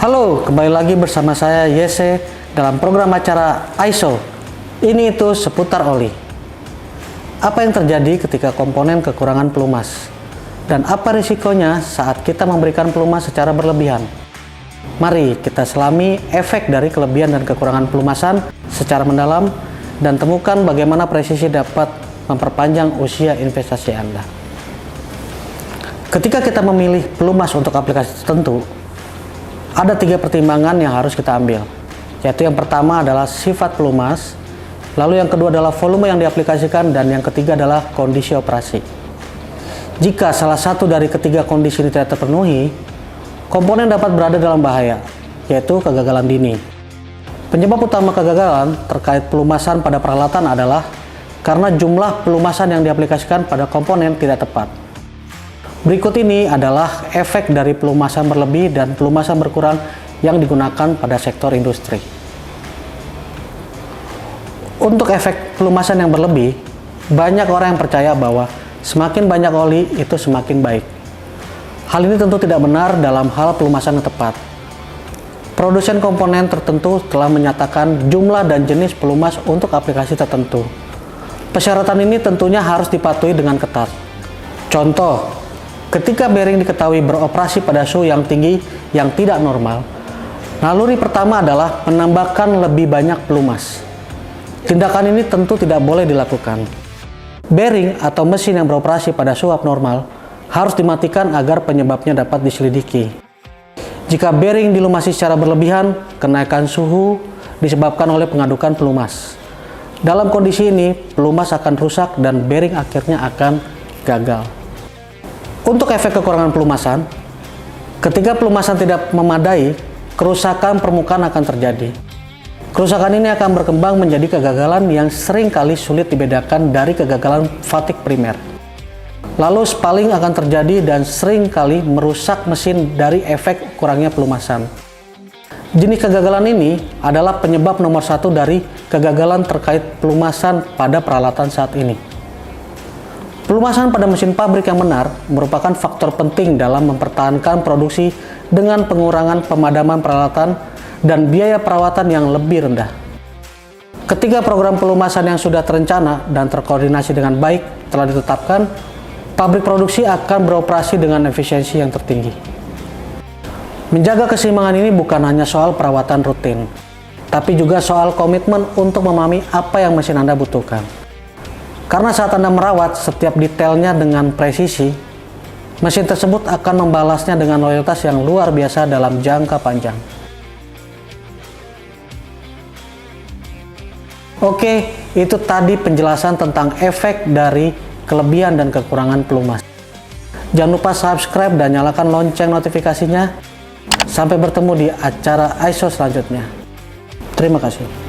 Halo, kembali lagi bersama saya Yese dalam program acara ISO. Ini itu seputar oli. Apa yang terjadi ketika komponen kekurangan pelumas? Dan apa risikonya saat kita memberikan pelumas secara berlebihan? Mari kita selami efek dari kelebihan dan kekurangan pelumasan secara mendalam dan temukan bagaimana presisi dapat memperpanjang usia investasi Anda. Ketika kita memilih pelumas untuk aplikasi tertentu, ada 3 pertimbangan yang harus kita ambil, yaitu yang pertama adalah sifat pelumas, lalu yang kedua adalah volume yang diaplikasikan, dan yang ketiga adalah kondisi operasi. Jika salah satu dari ketiga kondisi ini tidak terpenuhi, komponen dapat berada dalam bahaya, yaitu kegagalan dini. Penyebab utama kegagalan terkait pelumasan pada peralatan adalah karena jumlah pelumasan yang diaplikasikan pada komponen tidak tepat. Berikut ini adalah efek dari pelumasan berlebih dan pelumasan berkurang yang digunakan pada sektor industri. Untuk efek pelumasan yang berlebih, banyak orang yang percaya bahwa semakin banyak oli itu semakin baik. Hal ini tentu tidak benar dalam hal pelumasan yang tepat. Produsen komponen tertentu telah menyatakan jumlah dan jenis pelumas untuk aplikasi tertentu. Persyaratan ini tentunya harus dipatuhi dengan ketat. Contoh, ketika bearing diketahui beroperasi pada suhu yang tinggi yang tidak normal, naluri pertama adalah menambahkan lebih banyak pelumas. Tindakan ini tentu tidak boleh dilakukan. Bearing atau mesin yang beroperasi pada suhu abnormal harus dimatikan agar penyebabnya dapat diselidiki. Jika bearing dilumasi secara berlebihan, kenaikan suhu disebabkan oleh pengadukan pelumas. Dalam kondisi ini, pelumas akan rusak dan bearing akhirnya akan gagal. Untuk efek kekurangan pelumasan, ketika pelumasan tidak memadai, kerusakan permukaan akan terjadi. Kerusakan ini akan berkembang menjadi kegagalan yang sering kali sulit dibedakan dari kegagalan fatik primer. Lalu spaling akan terjadi dan sering kali merusak mesin dari efek kurangnya pelumasan. Jenis kegagalan ini adalah penyebab nomor 1 dari kegagalan terkait pelumasan pada peralatan saat ini. Pelumasan pada mesin pabrik yang benar merupakan faktor penting dalam mempertahankan produksi dengan pengurangan pemadaman peralatan dan biaya perawatan yang lebih rendah. Ketika program pelumasan yang sudah terencana dan terkoordinasi dengan baik telah ditetapkan, pabrik produksi akan beroperasi dengan efisiensi yang tertinggi. Menjaga keseimbangan ini bukan hanya soal perawatan rutin, tapi juga soal komitmen untuk memahami apa yang mesin Anda butuhkan. Karena saat Anda merawat setiap detailnya dengan presisi, mesin tersebut akan membalasnya dengan loyalitas yang luar biasa dalam jangka panjang. Oke, itu tadi penjelasan tentang efek dari kelebihan dan kekurangan pelumas. Jangan lupa subscribe dan nyalakan lonceng notifikasinya. Sampai bertemu di acara ISO selanjutnya. Terima kasih.